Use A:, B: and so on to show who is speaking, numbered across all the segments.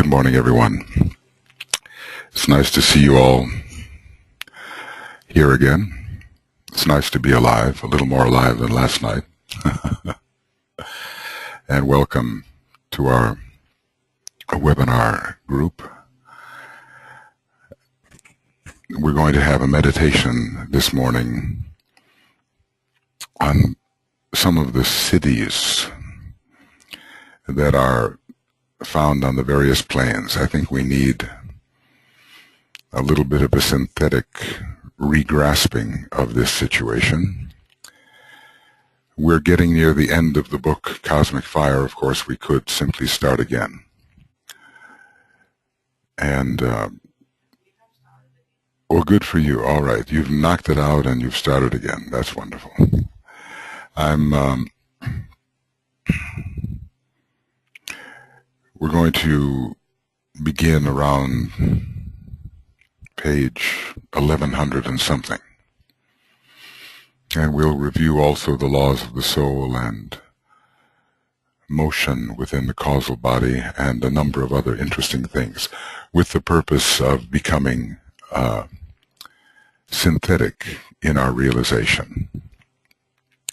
A: morning, everyone. It's nice to see you all here again. It's nice to be alive, a little more alive than last night. And welcome to our webinar group. We're going to have a meditation this morning on some of the cities that are found on the various planes. I think we need a little bit of a synthetic regrasping of this situation. We're getting near the end of the book, Cosmic Fire. Of course, we could simply start again. And, well, good for you. All right. You've knocked it out and you've started again. That's wonderful. We're going to begin around page 1100 and something. And we'll review also the laws of the soul and motion within the causal body and a number of other interesting things with the purpose of becoming synthetic in our realization.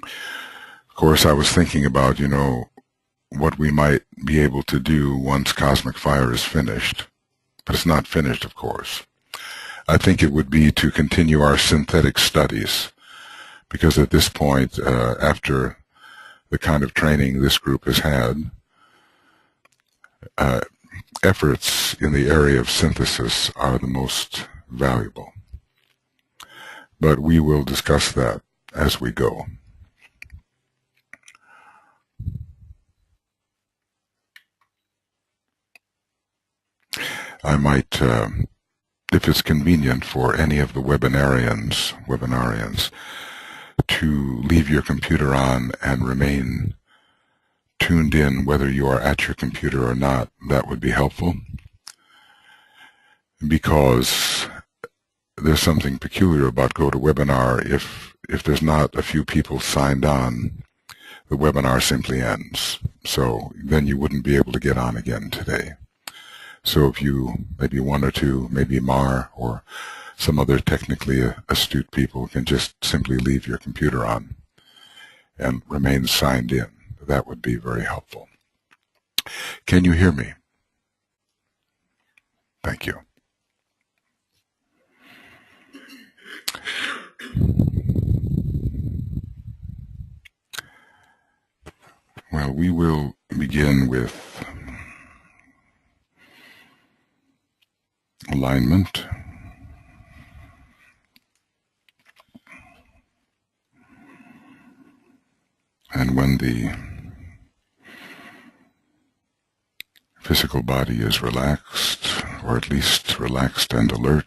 A: Of course, I was thinking about, what we might be able to do once Cosmic Fire is finished. But it's not finished, of course. I think it would be to continue our synthetic studies, because at this point, after the kind of training this group has had, efforts in the area of synthesis are the most valuable. But we will discuss that as we go. I might, if it's convenient for any of the webinarians, to leave your computer on and remain tuned in whether you are at your computer or not, that would be helpful. Because there's something peculiar about GoToWebinar. If there's not a few people signed on, the webinar simply ends. So then you wouldn't be able to get on again today. So if you, maybe one or two, maybe Mar or some other technically astute people can just simply leave your computer on and remain signed in, that would be very helpful. Can you hear me? Thank you. Well, we will begin with alignment. And when the physical body is relaxed, or at least relaxed and alert,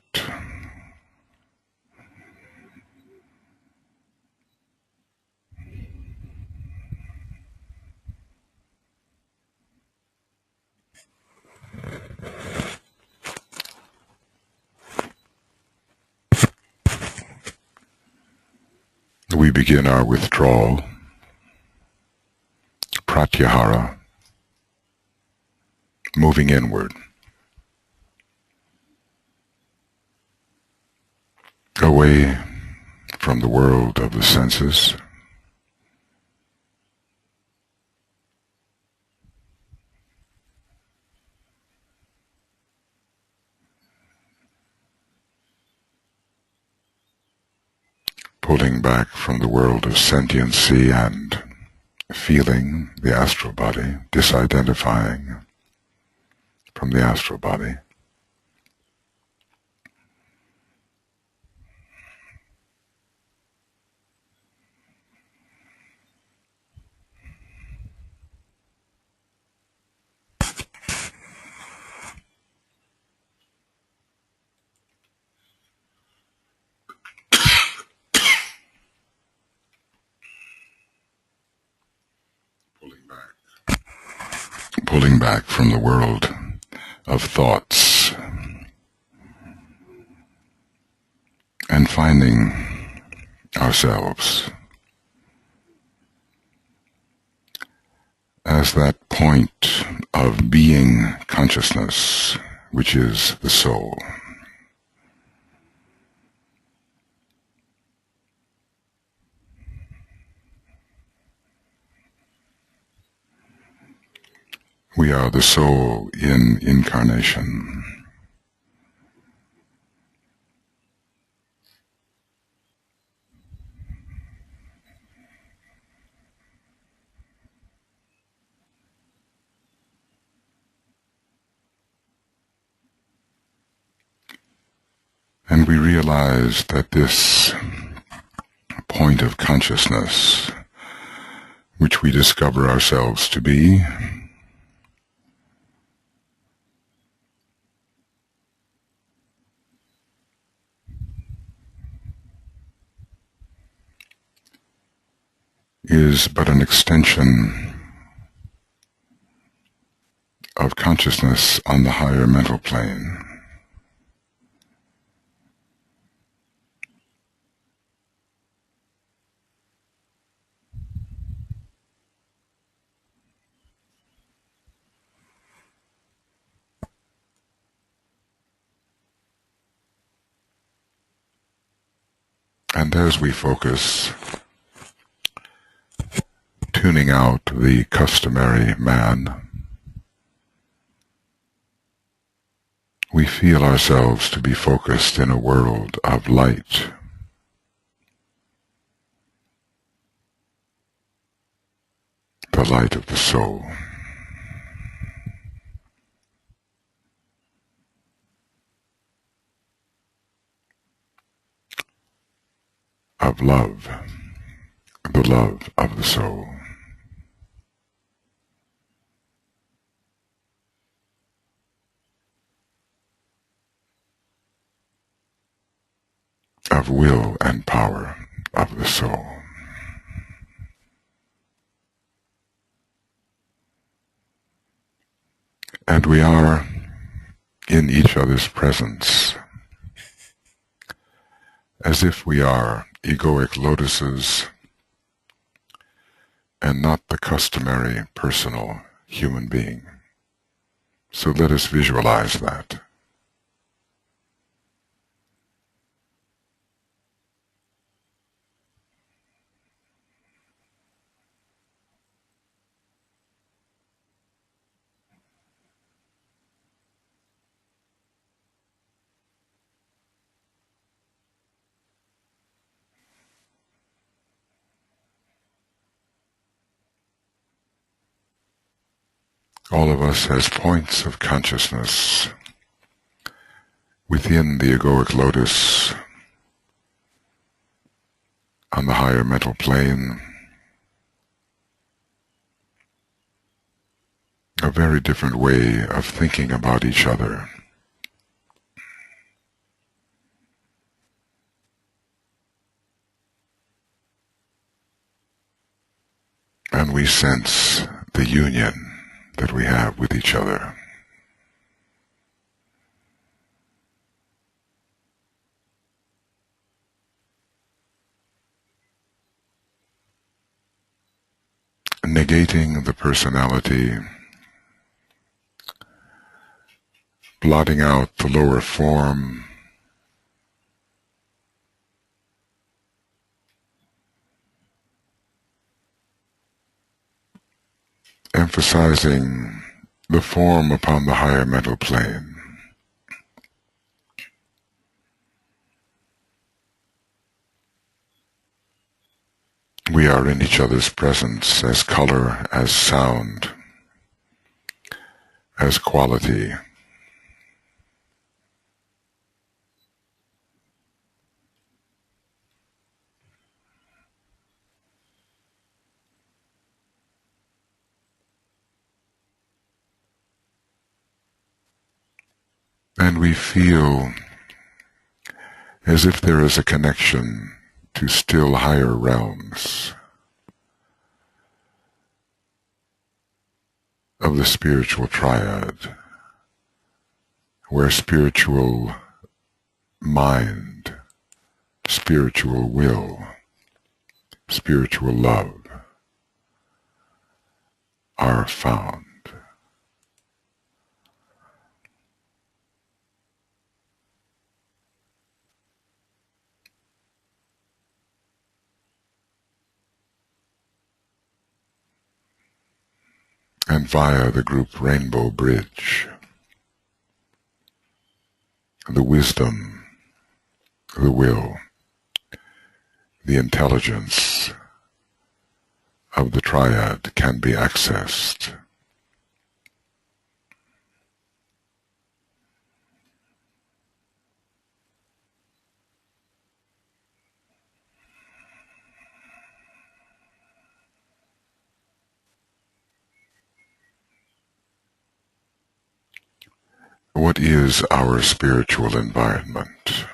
A: we begin our withdrawal, pratyahara, moving inward, away from the world of the senses, pulling back from the world of sentiency and feeling the astral body, disidentifying from the astral body. Pulling back from the world of thoughts and finding ourselves as that point of being consciousness, which is the soul. We are the soul in incarnation. And we realize that this point of consciousness, which we discover ourselves to be, is but an extension of consciousness on the higher mental plane. And as we focus, tuning out the customary man, we feel ourselves to be focused in a world of light. The light of the soul. Of love, the love of the soul. Of will and power of the soul. And we are in each other's presence, as if we are egoic lotuses and not the customary personal human being. So let us visualize that. All of us has points of consciousness within the egoic lotus on the higher mental plane, a very different way of thinking about each other. And we sense the union that we have with each other. Negating the personality, blotting out the lower form, emphasizing the form upon the higher mental plane. We are in each other's presence as color, as sound, as quality. And we feel as if there is a connection to still higher realms of the spiritual triad, where spiritual mind, spiritual will, spiritual love are are found. And via the group Rainbow Bridge, the wisdom, the will, the intelligence of the triad can be accessed. What is our spiritual environment?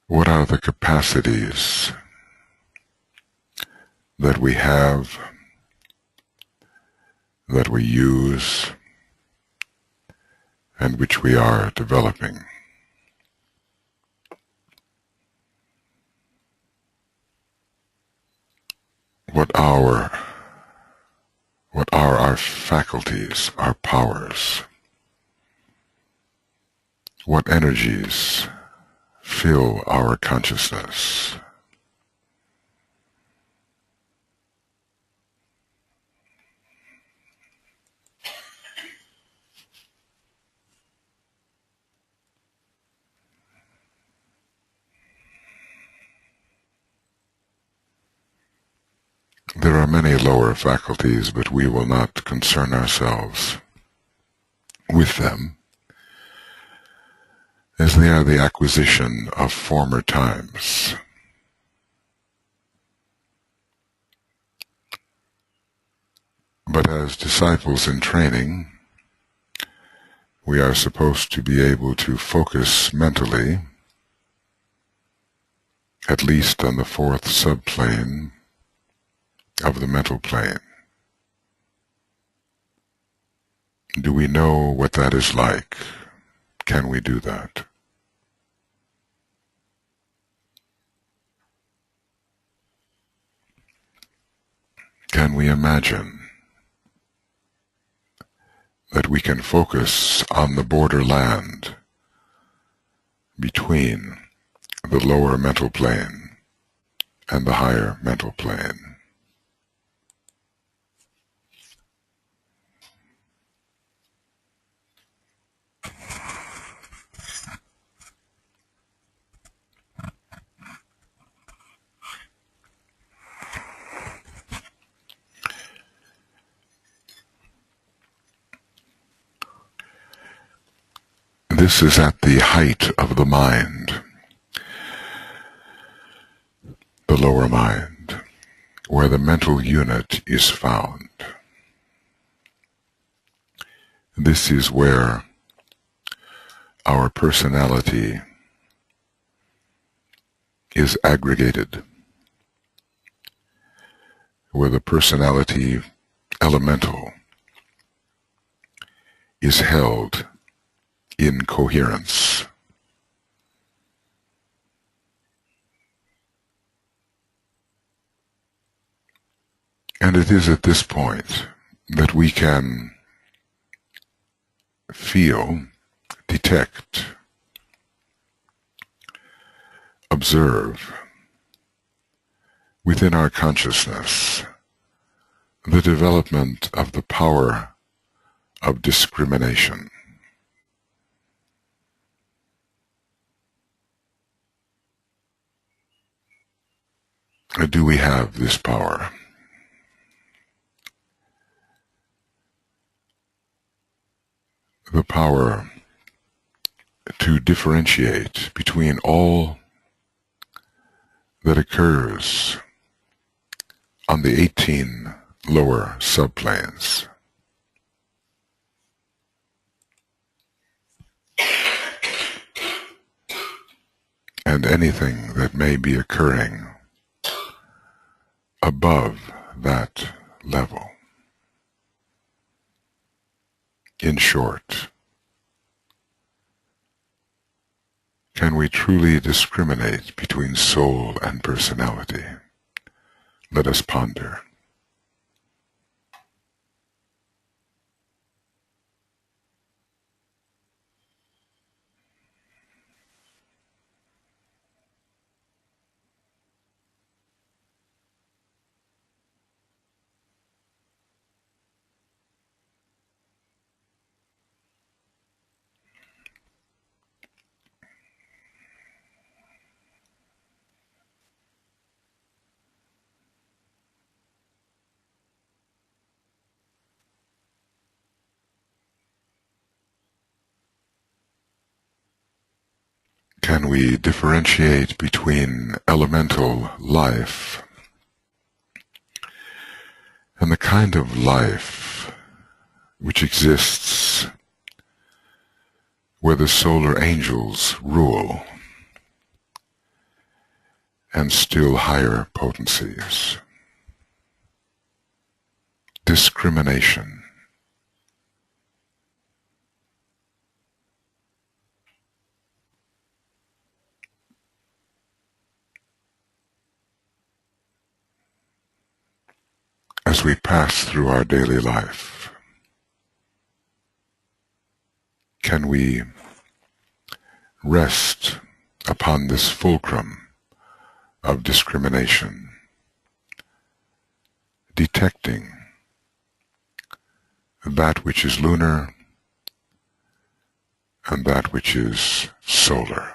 A: What are the capacities that we have, that we use, and which we are developing? What are our faculties, our powers? What energies fill our consciousness? There are many lower faculties, but we will not concern ourselves with them, as they are the acquisition of former times. But as disciples in training, we are supposed to be able to focus mentally, at least on the fourth subplane of the mental plane. Do we know what that is like? Can we do that? Can we imagine that we can focus on the borderland between the lower mental plane and the higher mental plane? This is at the height of the mind, the lower mind, where the mental unit is found. This is where our personality is aggregated, where the personality elemental is held in coherence. And it is at this point that we can feel, detect, observe within our consciousness the development of the power of discrimination. Do we have this power? The power to differentiate between all that occurs on the 18 lower subplanes. And anything that may be occurring above that level. In short, can we truly discriminate between soul and personality? Let us ponder. Can we differentiate between elemental life and the kind of life which exists where the solar angels rule and still higher potencies? Discrimination. As we pass through our daily life, can we rest upon this fulcrum of discrimination, detecting that which is lunar and that which is solar?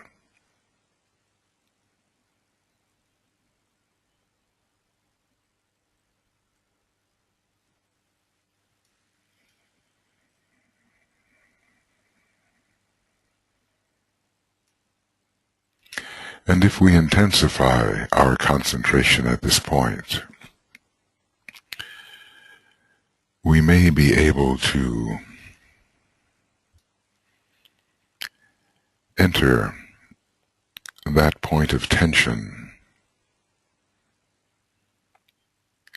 A: And if we intensify our concentration at this point, we may be able to enter that point of tension,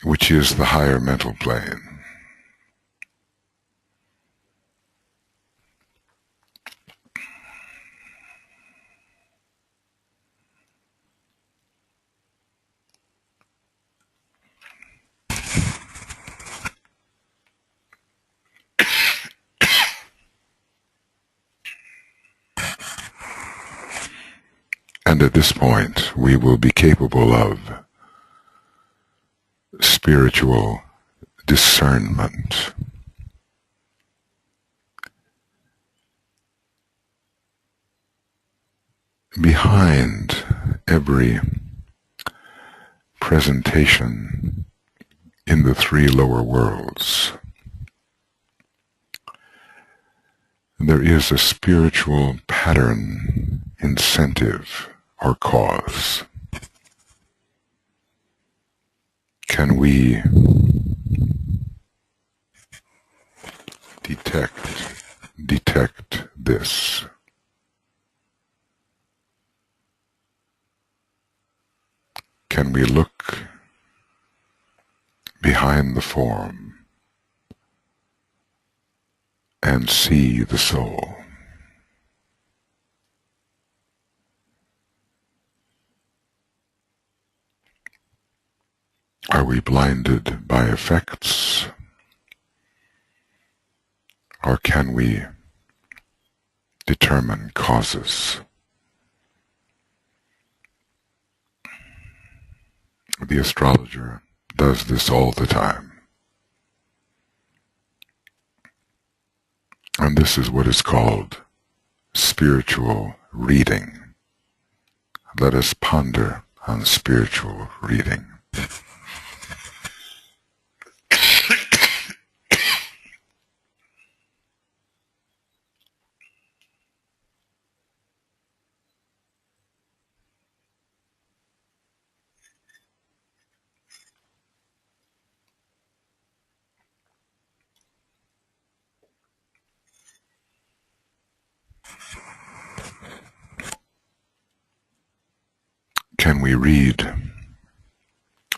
A: which is the higher mental plane. And at this point, we will be capable of spiritual discernment. Behind every presentation in the three lower worlds, there is a spiritual pattern, incentive, or cause. Can we detect this? Can we look behind the form and see the soul? Are we blinded by effects, or can we determine causes? The astrologer does this all the time. And this is what is called spiritual reading. Let us ponder on spiritual reading. Can we read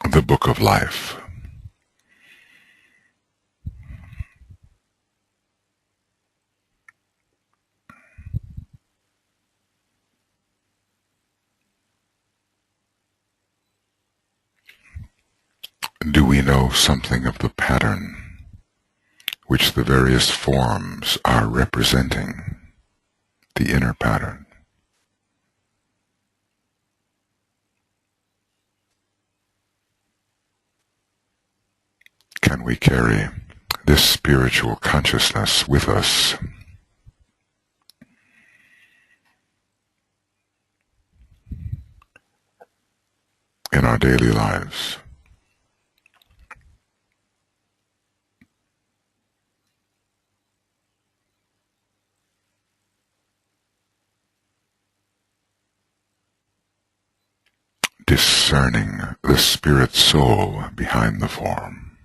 A: the book of life? Do we know something of the pattern which the various forms are representing, the inner pattern? Can we carry this spiritual consciousness with us in our daily lives? Discerning the spirit soul behind the form.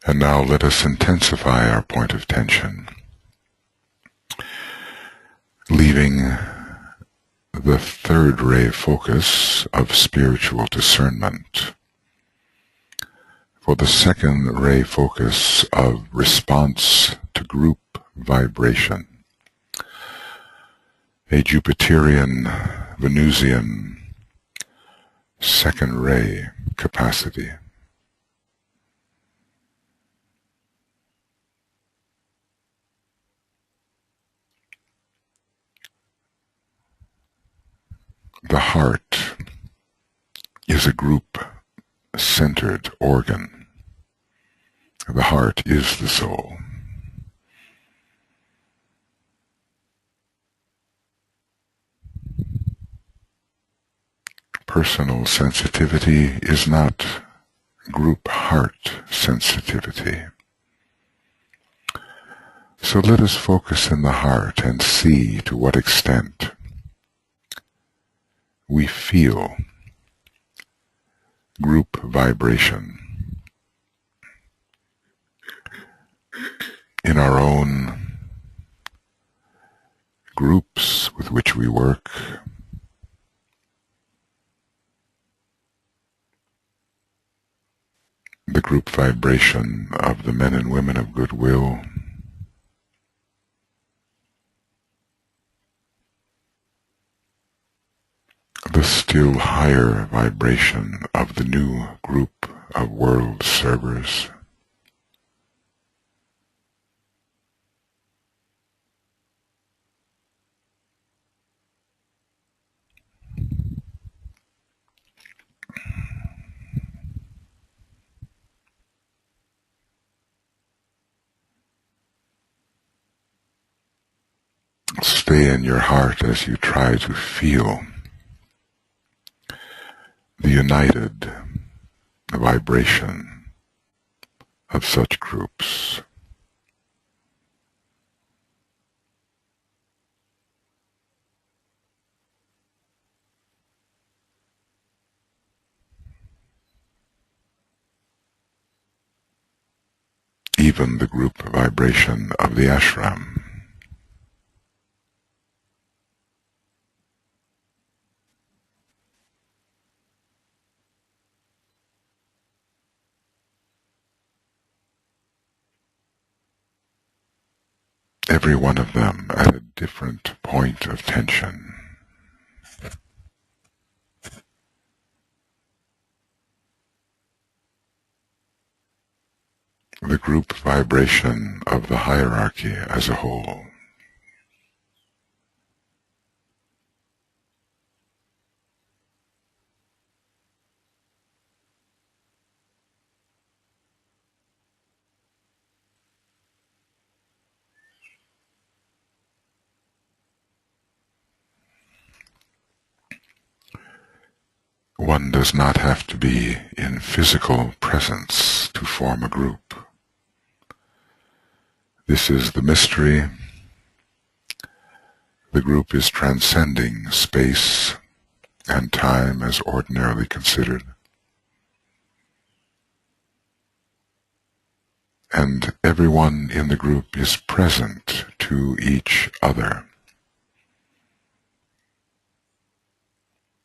A: And now let us intensify our point of tension, leaving the third ray focus of spiritual discernment for the second ray focus of response to group vibration, a Jupiterian, Venusian second ray capacity. The heart is a group-centered organ. The heart is the soul. Personal sensitivity is not group heart sensitivity. So let us focus in the heart and see to what extent we feel group vibration in our own groups with which we work, the group vibration of the men and women of goodwill, the still higher vibration of the new group of world servers. Stay in your heart as you try to feel the united vibration of such groups. Even the group vibration of the ashram. Every one of them at a different point of tension. The group vibration of the hierarchy as a whole. One does not have to be in physical presence to form a group. This is the mystery. The group is transcending space and time as ordinarily considered. And everyone in the group is present to each other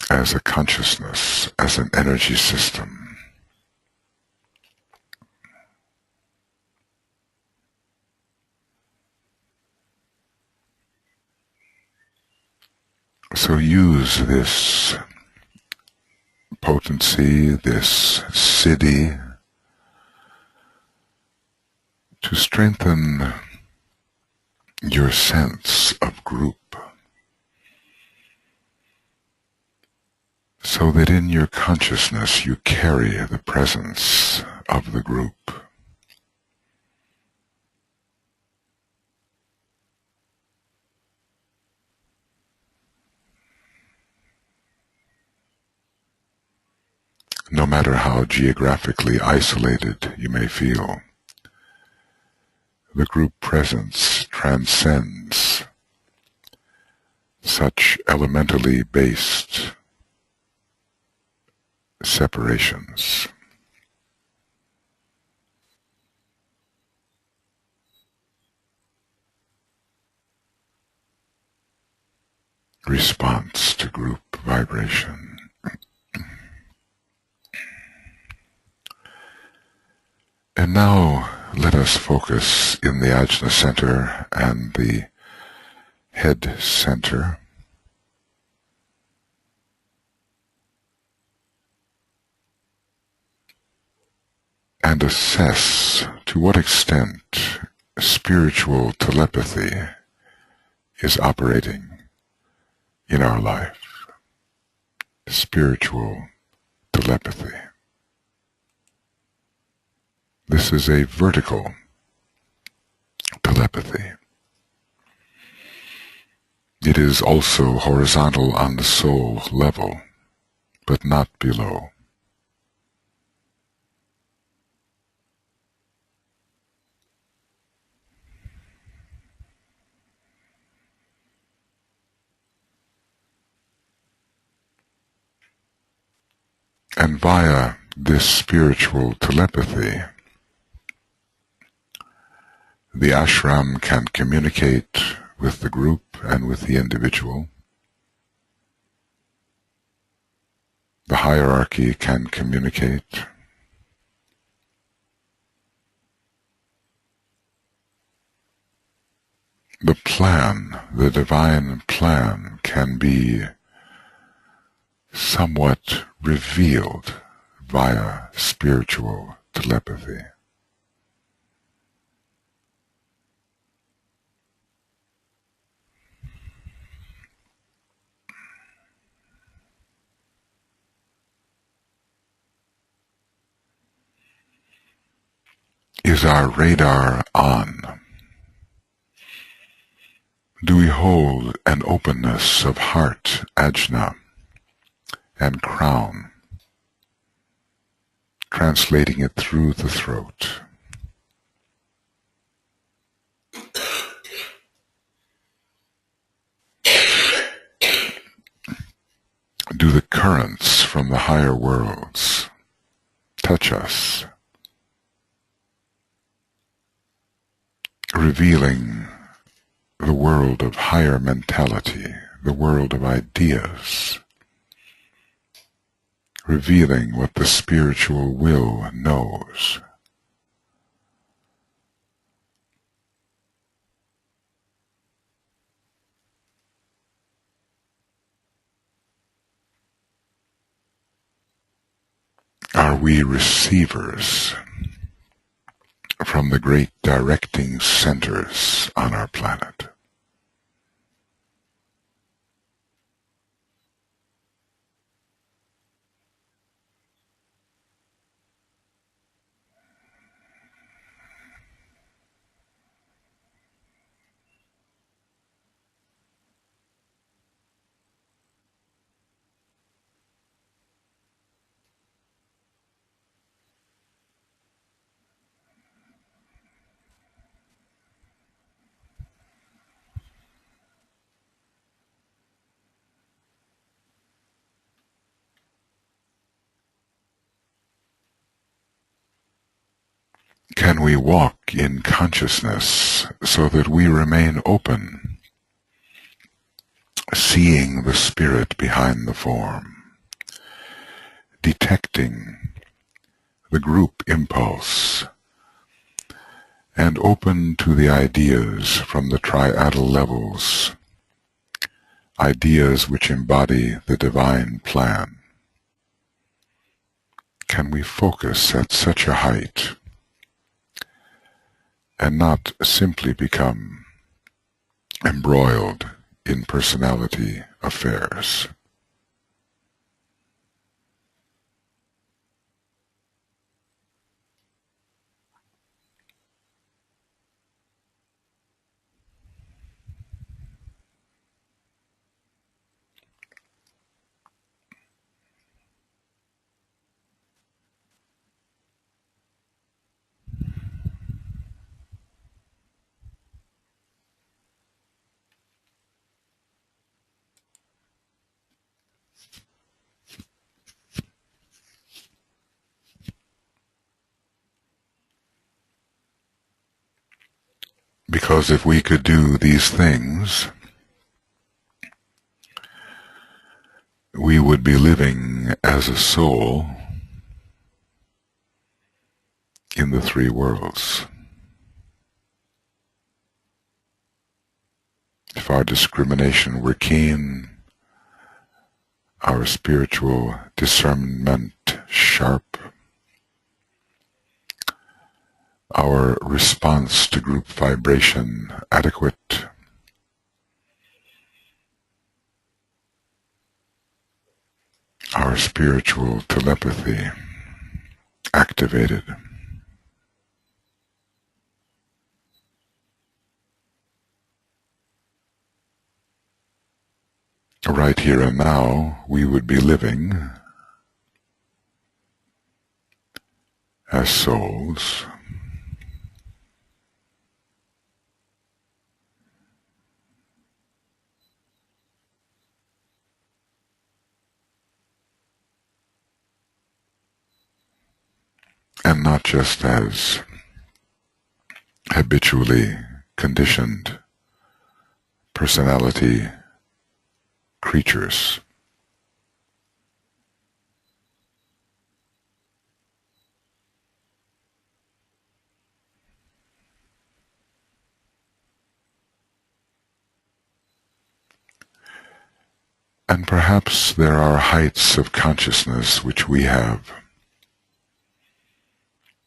A: as a consciousness, as an energy system. So use this potency, this siddhi, to strengthen your sense of group, so that in your consciousness you carry the presence of the group. No matter how geographically isolated you may feel, the group presence transcends such elementally based separations. Response to group vibration. And now let us focus in the Ajna center and the head center. And assess to what extent spiritual telepathy is operating in our life. Spiritual telepathy. This is a vertical telepathy. It is also horizontal on the soul level, but not below. And via this spiritual telepathy, the ashram can communicate with the group and with the individual. The hierarchy can communicate. The plan, the divine plan, can be somewhat revealed via spiritual telepathy. Is our radar on? Do we hold an openness of heart, ajna, and crown, translating it through the throat? Do the currents from the higher worlds touch us, revealing the world of higher mentality, the world of ideas, revealing what the spiritual will knows? Are we receivers from the great directing centers on our planet? Can we walk in consciousness so that we remain open, seeing the spirit behind the form, detecting the group impulse, and open to the ideas from the triadal levels ideas which embody the divine plan? Can we focus at such a height and not simply become embroiled in personality affairs? Because if we could do these things, we would be living as a soul in the three worlds. If our discrimination were keen, our spiritual discernment sharp, our response to group vibration adequate, our spiritual telepathy activated, right here and now, we would be living as souls and not just as habitually conditioned personality creatures. And perhaps there are heights of consciousness which we have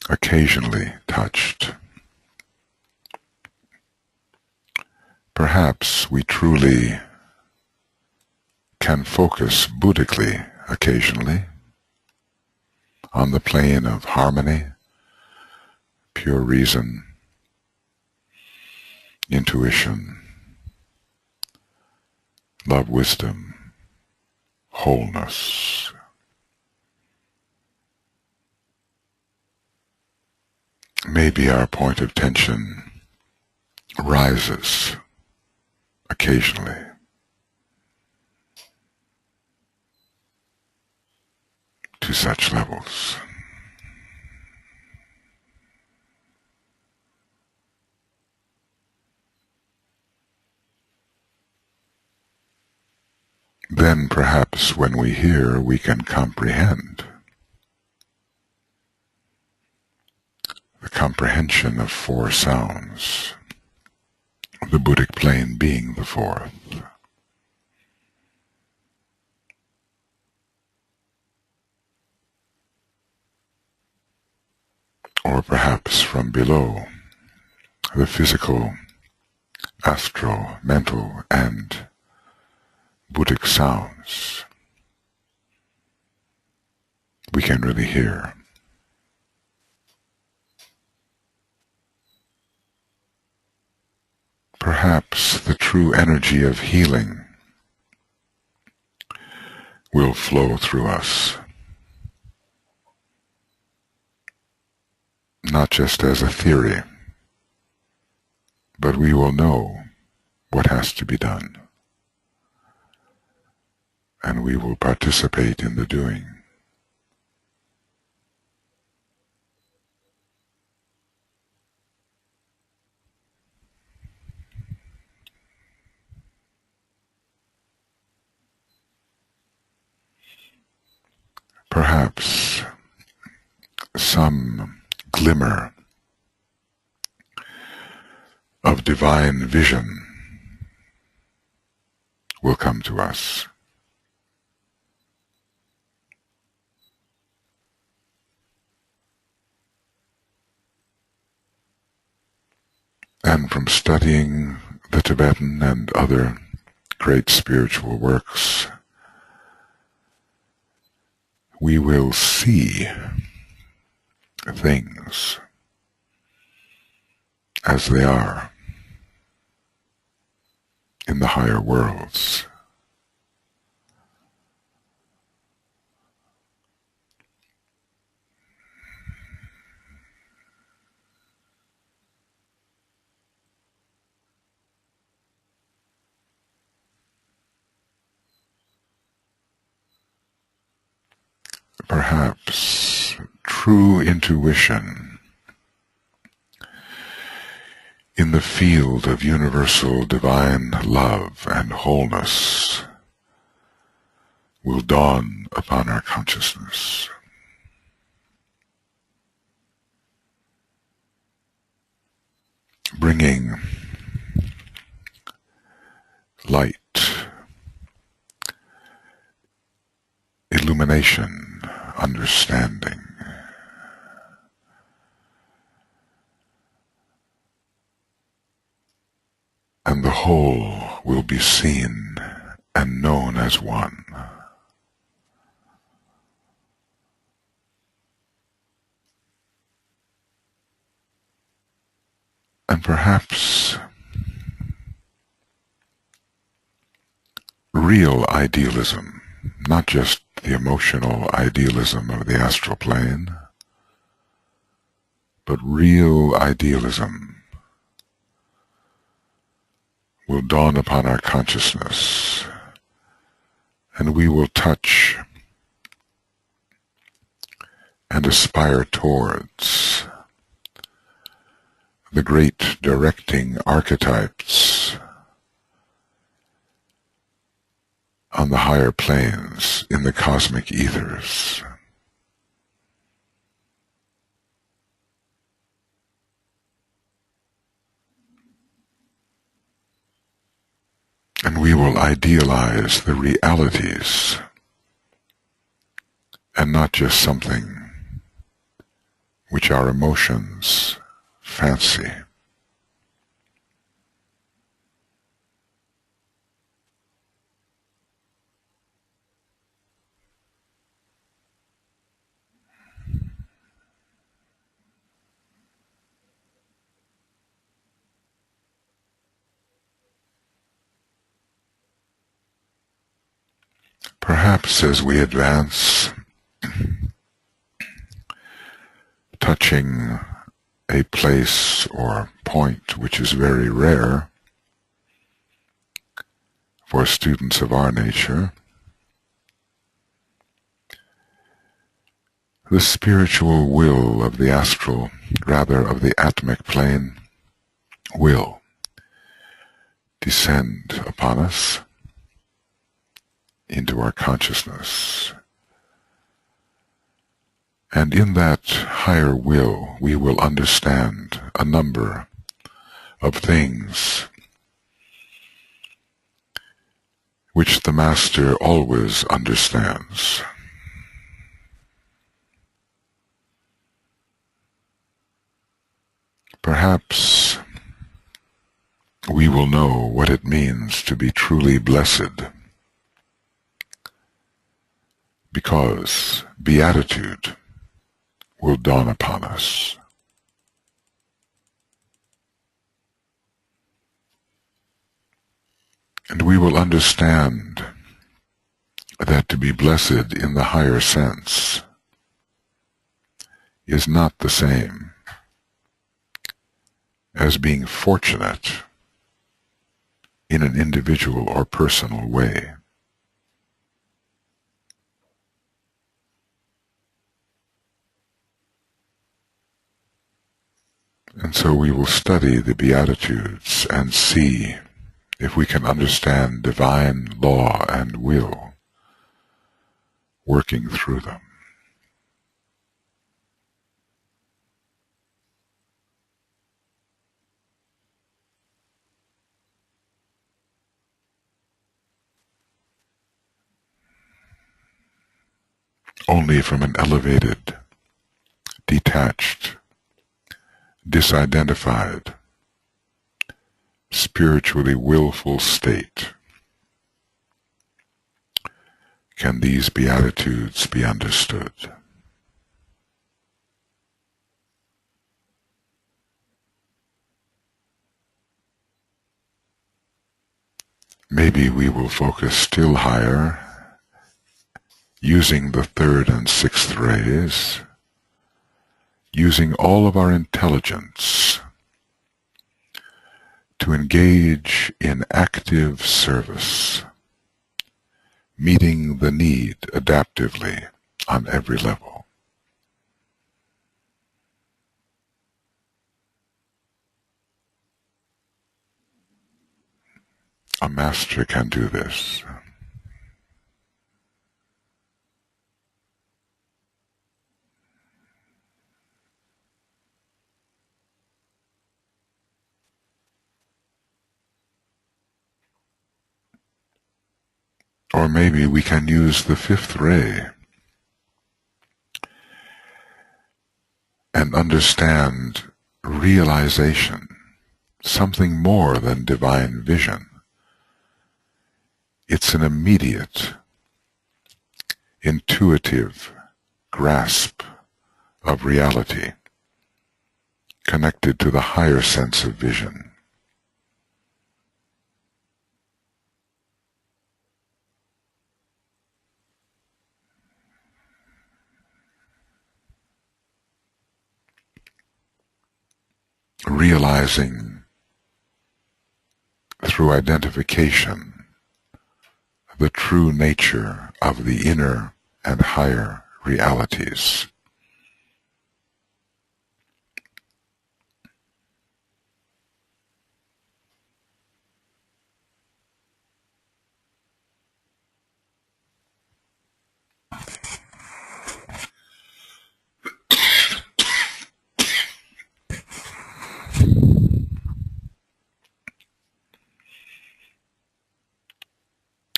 A: occasionally touched. Perhaps we truly can focus Buddhically occasionally on the plane of harmony, pure reason, intuition, love, wisdom, wholeness. Maybe our point of tension rises occasionally. To such levels. Then perhaps when we hear, we can comprehend. The comprehension of four sounds, the Buddhic plane being the fourth. Or perhaps from below, the physical, astral, mental, and Buddhic sounds we can really hear. Perhaps the true energy of healing will flow through us, not just as a theory, but we will know what has to be done, and we will participate in the doing. Perhaps some glimmer of divine vision will come to us. And from studying the Tibetan and other great spiritual works, we will see things as they are in the higher worlds. Perhaps true intuition in the field of universal divine love and wholeness will dawn upon our consciousness. Bringing light, illumination, understanding. And the whole will be seen and known as one. And perhaps real idealism, not just the emotional idealism of the astral plane, but real idealism will dawn upon our consciousness, and we will touch and aspire towards the great directing archetypes on the higher planes in the cosmic ethers. And we will idealize the realities and not just something which our emotions fancy. Perhaps as we advance, touching a place or point which is very rare for students of our nature, the spiritual will of the astral, rather of the atmic plane, will descend upon us into our consciousness. And in that higher will, we will understand a number of things which the Master always understands. Perhaps we will know what it means to be truly blessed, because beatitude will dawn upon us. And we will understand that to be blessed in the higher sense is not the same as being fortunate in an individual or personal way. And so we will study the Beatitudes and see if we can understand divine law and will working through them. only from an elevated, detached, disidentified, spiritually willful state can these beatitudes be understood. Maybe we will focus still higher, using the third and sixth rays, using all of our intelligence to engage in active service, meeting the need adaptively on every level. A master can do this. Or maybe we can use the fifth ray and understand realization, something more than divine vision. It's an immediate, intuitive grasp of reality, connected to the higher sense of vision. Realizing through identification the true nature of the inner and higher realities.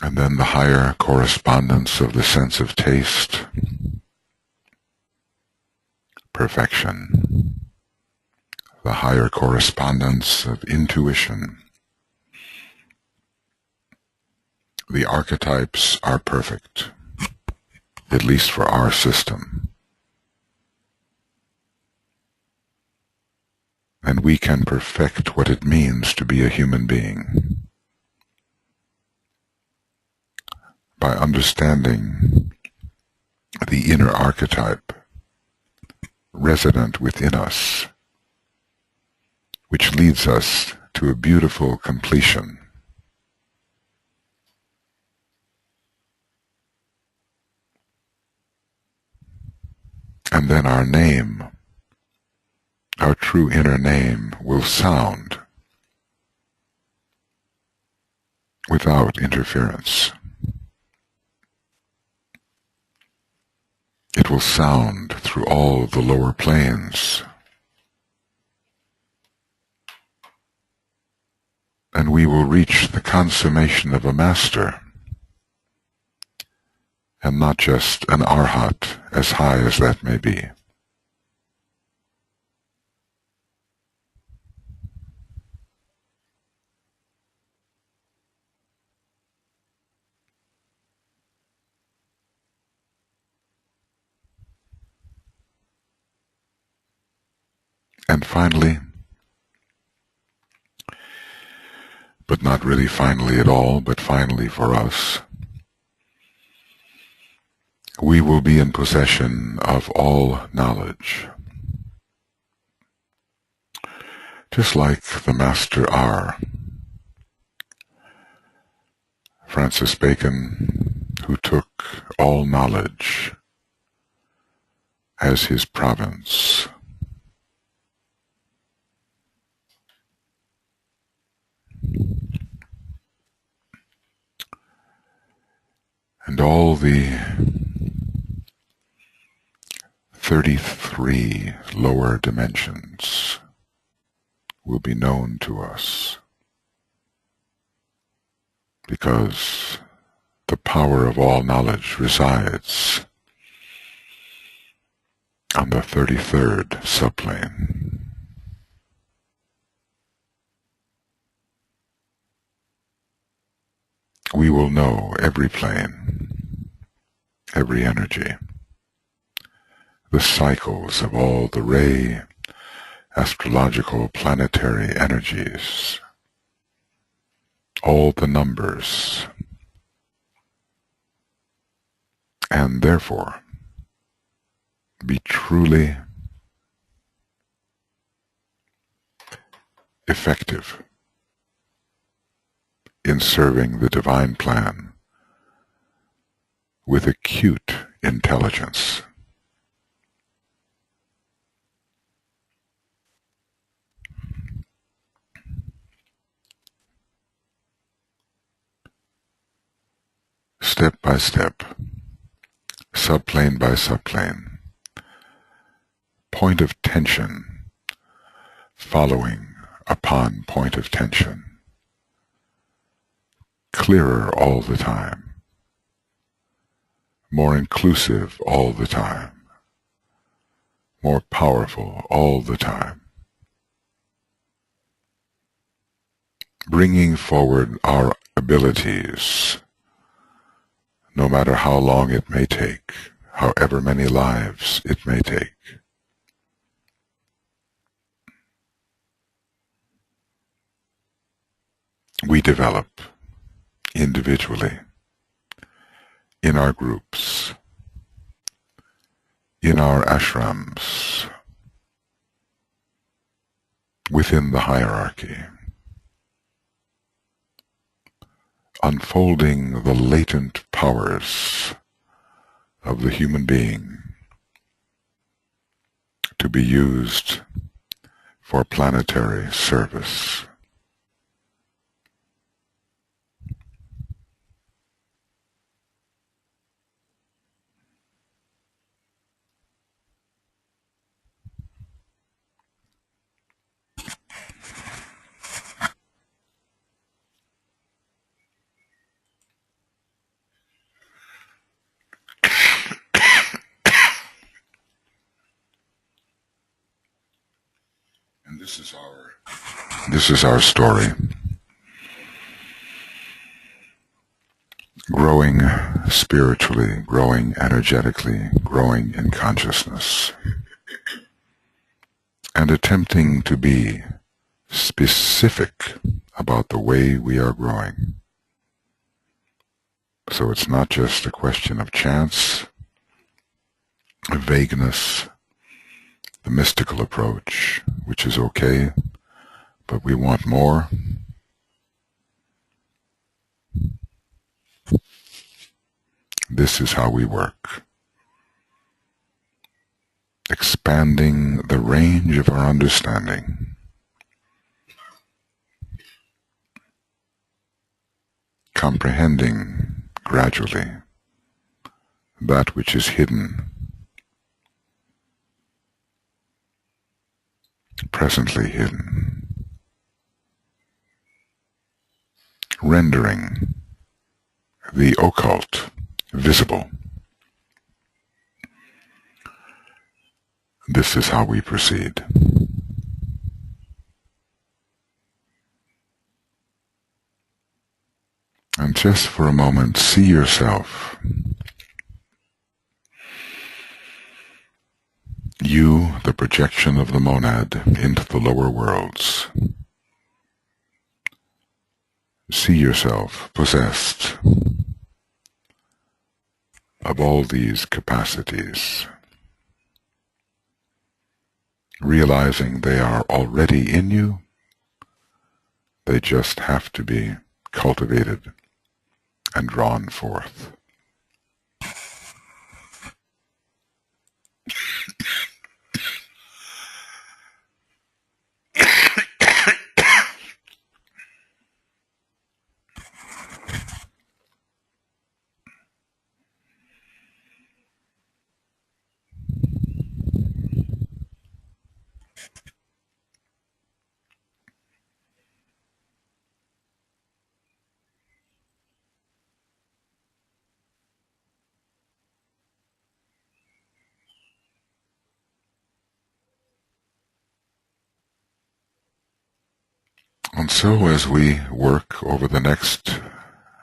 A: And then the higher correspondence of the sense of taste, perfection, the higher correspondence of intuition. The archetypes are perfect, at least for our system. And we can perfect what it means to be a human being by understanding the inner archetype resident within us, which leads us to a beautiful completion. And then our name, our true inner name, will sound without interference. It will sound through all the lower planes, and we will reach the consummation of a master, and not just an arhat, as high as that may be. And finally, but not really finally at all, but finally for us, we will be in possession of all knowledge. Just like the Master R, Francis Bacon, who took all knowledge as his province. And all the 33 lower dimensions will be known to us, because the power of all knowledge resides 33rd subplane. We will know every plane, every energy, the cycles of all the ray, astrological, planetary energies, all the numbers, and therefore be truly effective in serving the divine plan with acute intelligence. Step by step, subplane by subplane, point of tension following upon point of tension, clearer all the time, more inclusive all the time, more powerful all the time, bringing forward our abilities, no matter how long it may take, however many lives it may take. We develop individually, in our groups, in our ashrams, within the hierarchy, unfolding the latent powers of the human being to be used for planetary service. And this is our story. Growing spiritually, growing energetically, growing in consciousness, and attempting to be specific about the way we are growing. So it's not just a question of chance, of vagueness, the mystical approach, which is okay, but we want more. This is how we work. Expanding the range of our understanding. Comprehending gradually that which is hidden, presently hidden. Rendering the occult visible. This is how we proceed. And just for a moment, see yourself, you, the projection of the monad into the lower worlds. See yourself possessed of all these capacities, realizing they are already in you, they just have to be cultivated and drawn forth. And so as we work over the next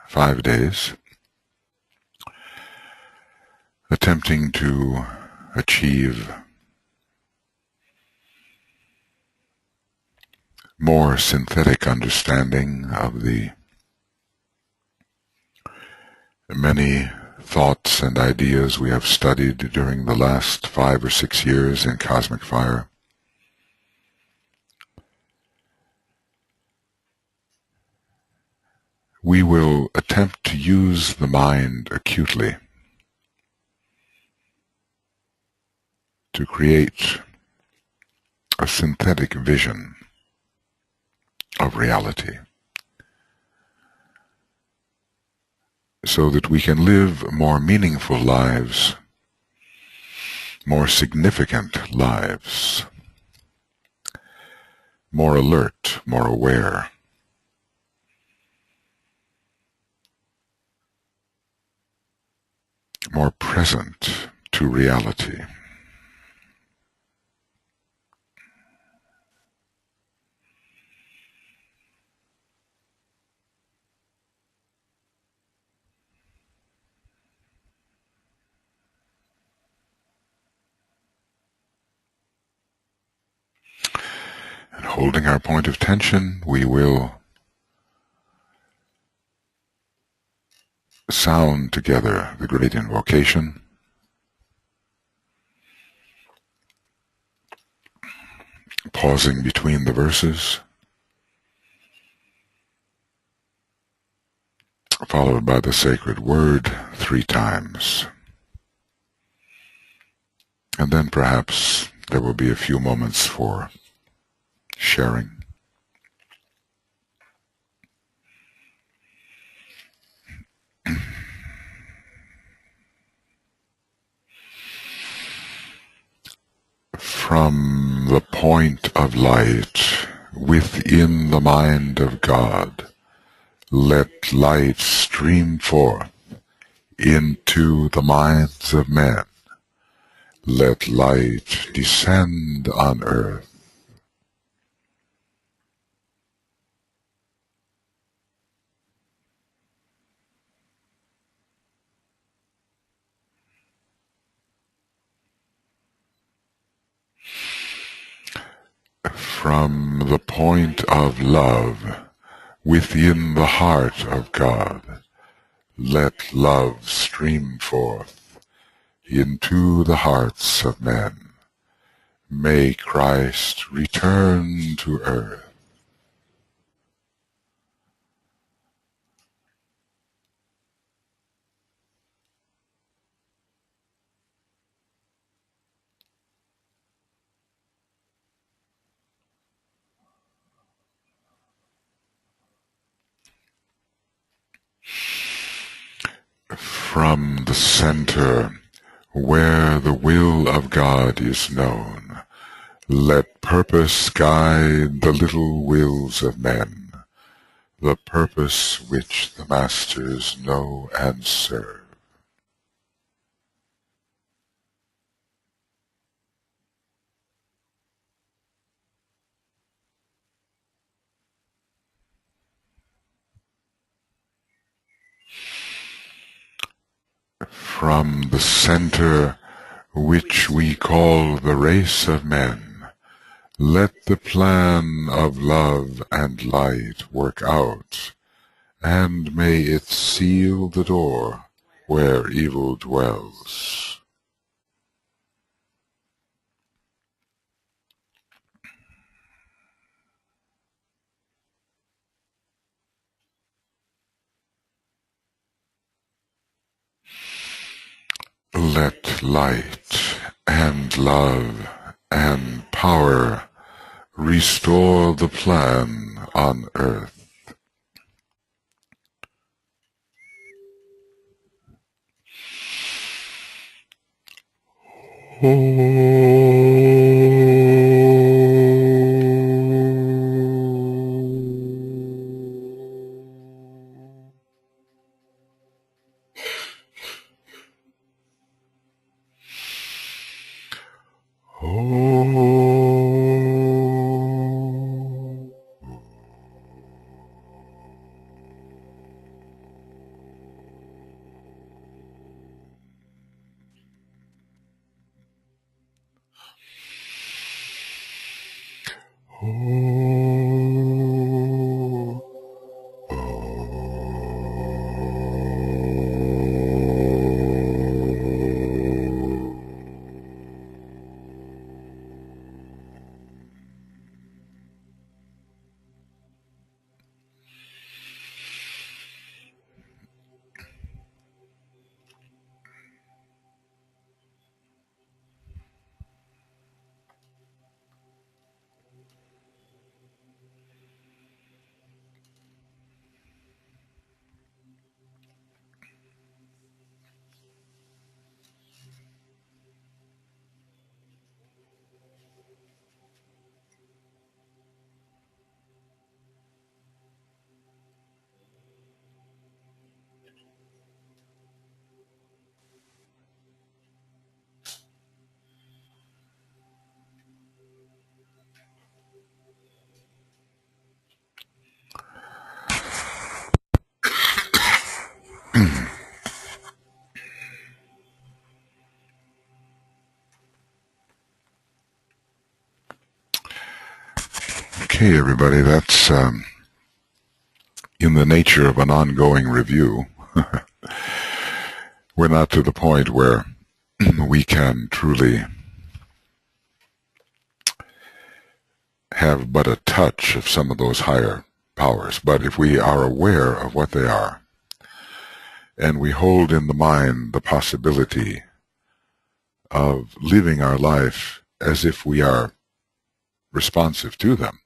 A: 5 days, attempting to achieve more synthetic understanding of the many thoughts and ideas we have studied during the last 5 or 6 years in Cosmic Fire, we will attempt to use the mind acutely to create a synthetic vision of reality, so that we can live more meaningful lives, more significant lives, more alert, more aware, more present to reality. And holding our point of tension, we will sound together the great invocation, pausing between the verses, followed by the sacred word 3 times. And then perhaps there will be a few moments for sharing. From the point of light within the mind of God, let light stream forth into the minds of men. Let light descend on earth. From the point of love within the heart of God, let love stream forth into the hearts of men. May Christ return to earth. From the center where the will of God is known, let purpose guide the little wills of men, the purpose which the masters know and serve. From the center which we call the race of men, let the plan of love and light work out, and may it seal the door where evil dwells. Let light and love and power restore the plan on earth. Oh, oh. Okay, everybody, that's in the nature of an ongoing review. We're not to the point where we can truly have but a touch of some of those higher powers. But if we are aware of what they are, and we hold in the mind the possibility of living our life as if we are responsive to them,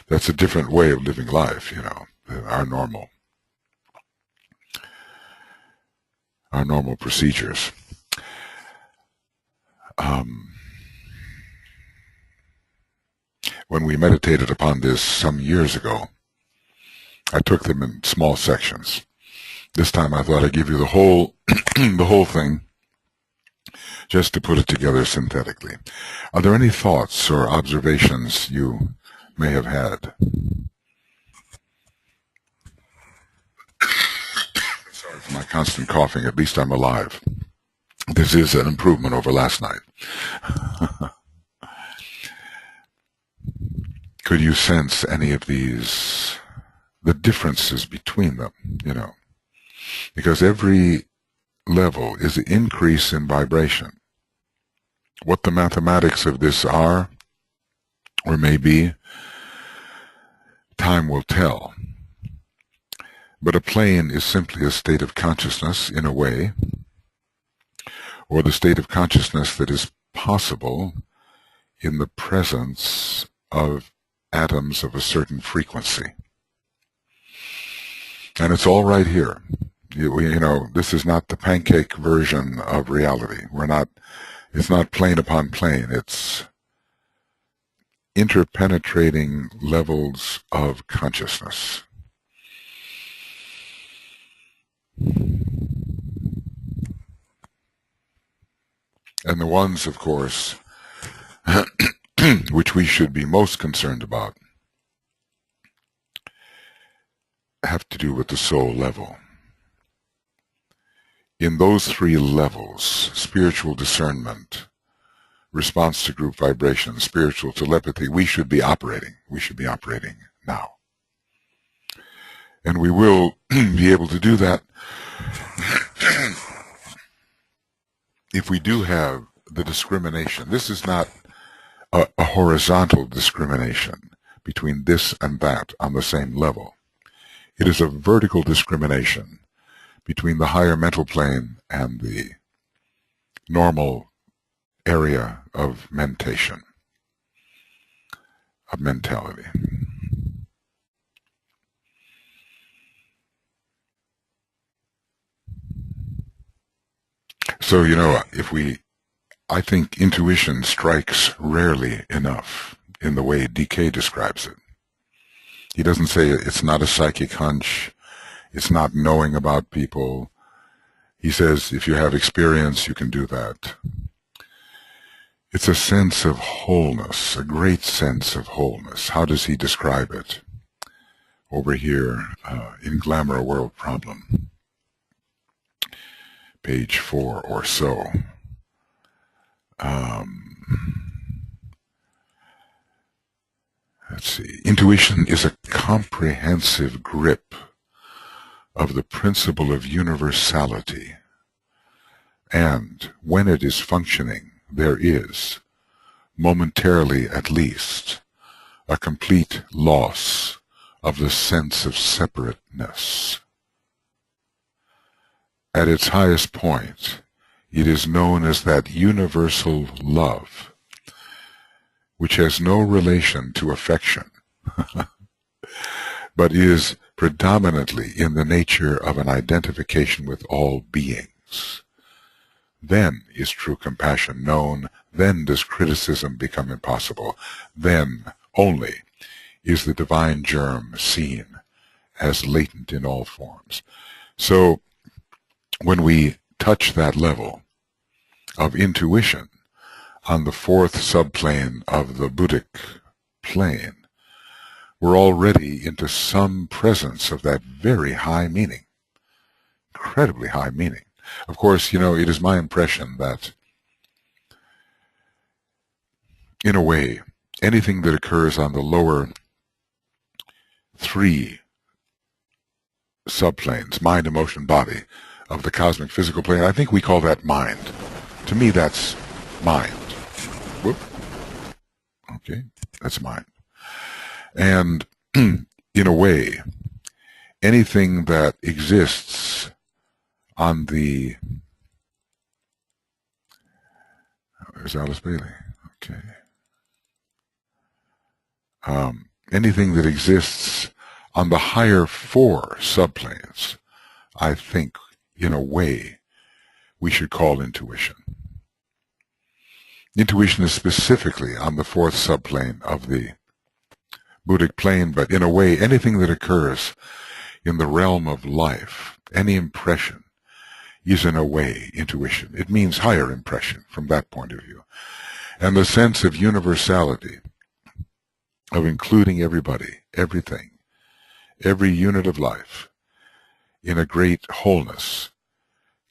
A: that's a different way of living life, you know, than our normal procedures. When we meditated upon this some years ago, I took them in small sections. This time I thought I'd give you the whole the whole thing, just to put it together synthetically. Are there any thoughts or observations you may have had? Sorry for my constant coughing. At least I'm alive. This is an improvement over last night. Could you sense any of these, the differences between them, you know? Because every level is an increase in vibration. What the mathematics of this are, or may be, time will tell. But a plane is simply a state of consciousness, in a way, or the state of consciousness that is possible in the presence of atoms of a certain frequency. And it's all right here. You know, this is not the pancake version of reality. It's not plane upon plane. It's interpenetrating levels of consciousness. And the ones, of course, which we should be most concerned about, have to do with the soul level. In those three levels, spiritual discernment, response to group vibration, spiritual telepathy, we should be operating. We should be operating now. And we will be able to do that if we do have the discrimination. This is not a horizontal discrimination between this and that on the same level. It is a vertical discrimination between the higher mental plane and the normal area of mentation, of mentality. So, you know, I think intuition strikes rarely enough in the way DK describes it. He doesn't say it's not a psychic hunch, it's not knowing about people. He says if you have experience, you can do that. It's a sense of wholeness, a great sense of wholeness. How does he describe it? Over here in Glamour, a World Problem, page 4 or so. let's see, intuition is a comprehensive grip of the principle of universality, and when it is functioning, there is, momentarily at least, a complete loss of the sense of separateness. At its highest point, it is known as that universal love, which has no relation to affection, but is predominantly in the nature of an identification with all beings. Then is true compassion known, then does criticism become impossible, then only is the divine germ seen as latent in all forms. So when we touch that level of intuition on the fourth subplane of the Buddhic plane, we're already into some presence of that very high meaning, incredibly high meaning. Of course, it is my impression that, in a way, anything that occurs on the lower three subplanes, mind, emotion, body, of the cosmic physical plane, I think we call that mind. To me, that's mind. Whoop. Okay, that's mind. And in a way, anything that exists on the... There's Alice Bailey. Okay. Anything that exists on the higher four subplanes, I think, in a way, we should call intuition. Intuition is specifically on the fourth subplane of the Buddhic plane, but in a way, anything that occurs in the realm of life, any impression, is in a way intuition. It means higher impression from that point of view. And the sense of universality, of including everybody, everything, every unit of life, in a great wholeness,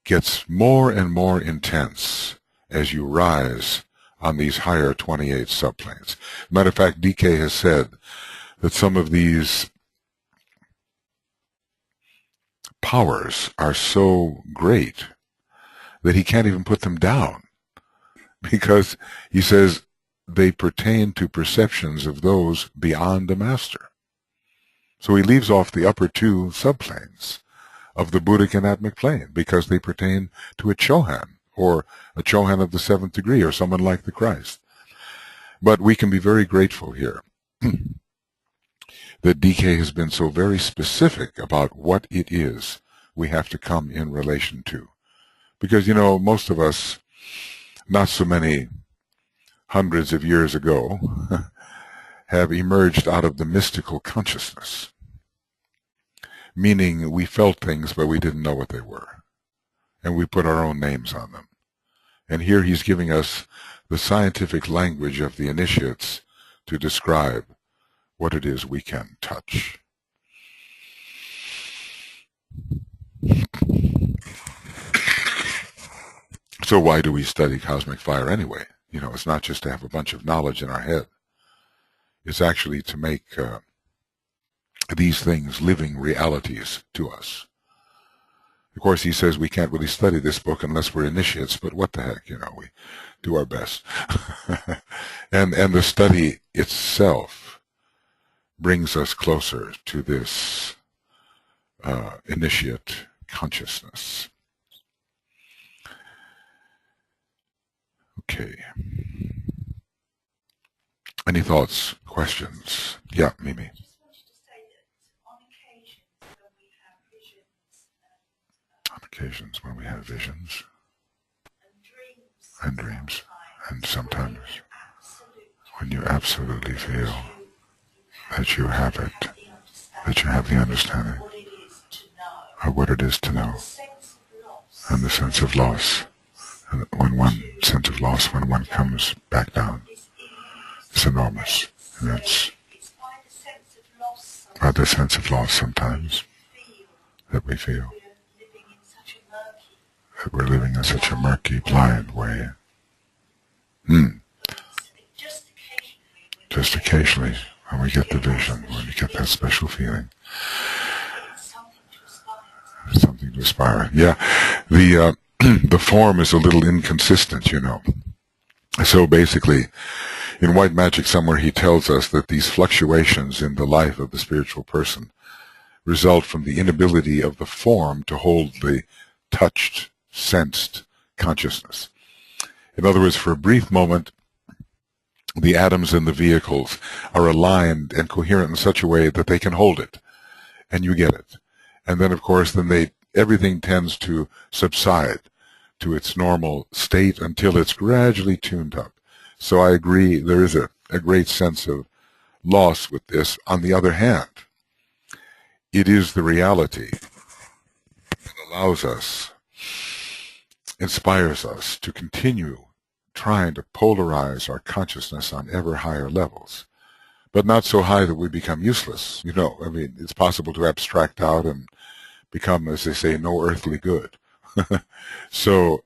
A: gets more and more intense as you rise on these higher 28 subplanes. Matter of fact, DK has said that some of these powers are so great that he can't even put them down, because he says they pertain to perceptions of those beyond the master. So he leaves off the upper two subplanes of the Buddhic and Atmic plane because they pertain to a Chohan, or a Chohan of the seventh degree, or someone like the Christ. But we can be very grateful here that DK has been so very specific about what it is we have to come in relation to. Because, most of us, not so many hundreds of years ago, have emerged out of the mystical consciousness, meaning we felt things but we didn't know what they were, and we put our own names on them. And here he's giving us the scientific language of the initiates to describe what it is we can touch. So why do we study cosmic fire anyway? It's not just to have a bunch of knowledge in our head. It's actually to make these things living realities to us. Of course, he says we can't really study this book unless we're initiates, but what the heck, we do our best. and the study itself brings us closer to this initiate consciousness. Okay. Any thoughts, questions? Yeah, Mimi.
B: I just wanted to say that on occasions when we have visions
A: On occasions when we have visions
B: and dreams,
A: and sometimes when you absolutely feel that you have it, that you have the understanding of what it is to know, and the sense of loss, and when one comes back down, it's enormous, and it's by the sense of loss sometimes that we feel that we're living in such a murky, blind way. Just occasionally when we get the vision, when we get that special feeling. Something to aspire. Yeah, the the form is a little inconsistent, you know. So basically, in White Magic somewhere he tells us that these fluctuations in the life of the spiritual person result from the inability of the form to hold the touched, sensed consciousness. In other words, for a brief moment, the atoms in the vehicles are aligned and coherent in such a way that they can hold it, and you get it. And then, of course, everything tends to subside to its normal state until it's gradually tuned up. So I agree, there is a great sense of loss with this. On the other hand, it is the reality that allows us, inspires us to continue trying to polarize our consciousness on ever higher levels, but not so high that we become useless. You know, I mean, it's possible to abstract out and become, as they say, no earthly good. So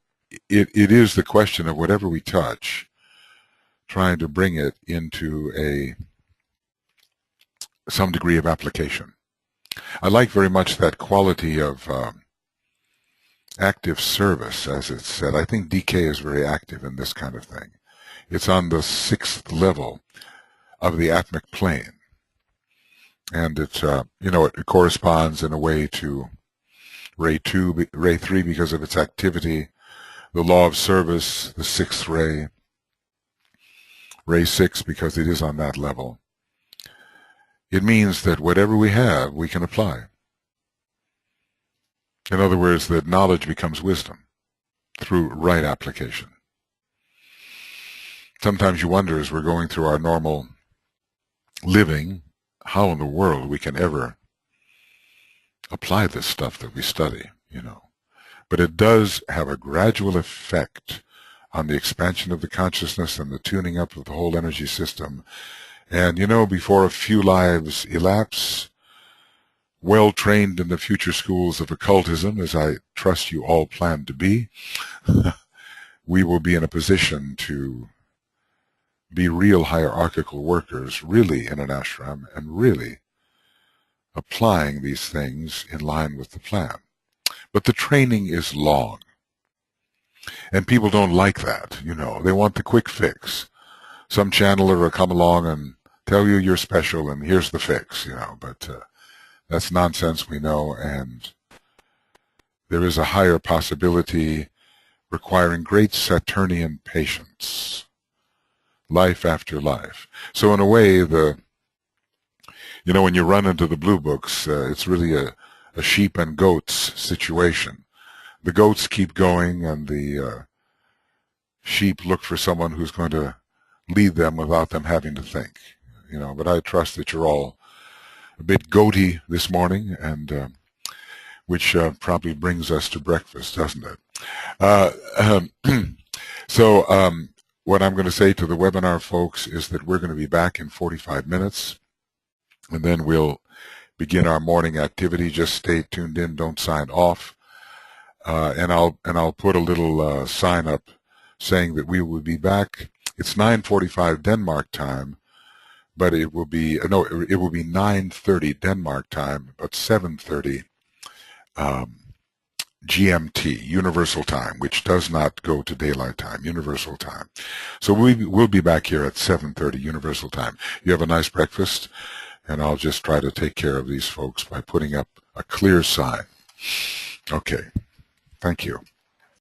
A: it is the question of whatever we touch, trying to bring it into some degree of application. I like very much that quality of active service, as it's said. I think DK is very active in this kind of thing. It's on the 6th level of the atmic plane. And it's, you know, it corresponds in a way to Ray 2, Ray 3 because of its activity, the law of service, the 6th ray, Ray 6 because it is on that level. It means that whatever we have, we can apply. In other words, that knowledge becomes wisdom through right application. Sometimes you wonder, as we're going through our normal living, how in the world we can ever apply this stuff that we study, you know. But it does have a gradual effect on the expansion of the consciousness and the tuning up of the whole energy system. And, you know, before a few lives elapse, well trained in the future schools of occultism, as I trust you all plan to be, we will be in a position to be real hierarchical workers, really in an ashram, and really applying these things in line with the plan. But the training is long. And people don't like that, you know. They want the quick fix. Some channeler will come along and tell you you're special and here's the fix, you know. But that's nonsense, we know, and there is a higher possibility requiring great Saturnian patience, life after life. So in a way, you know, when you run into the blue books, it's really a sheep and goats situation. The goats keep going and the sheep look for someone who's going to lead them without them having to think, you know. But I trust that you're all a bit goaty this morning, and which probably brings us to breakfast, doesn't it? So what I'm going to say to the webinar folks is that we're going to be back in 45 minutes, and then we'll begin our morning activity. Just stay tuned in, don't sign off, and I'll put a little sign up saying that we will be back. It's 9:45 Denmark time, but it will be it will be 9:30 Denmark time, but 7:30 GMT, Universal Time, which does not go to daylight time, Universal Time. So we'll be back here at 7:30 Universal Time. You have a nice breakfast, and I'll just try to take care of these folks by putting up a clear sign. Okay, thank you.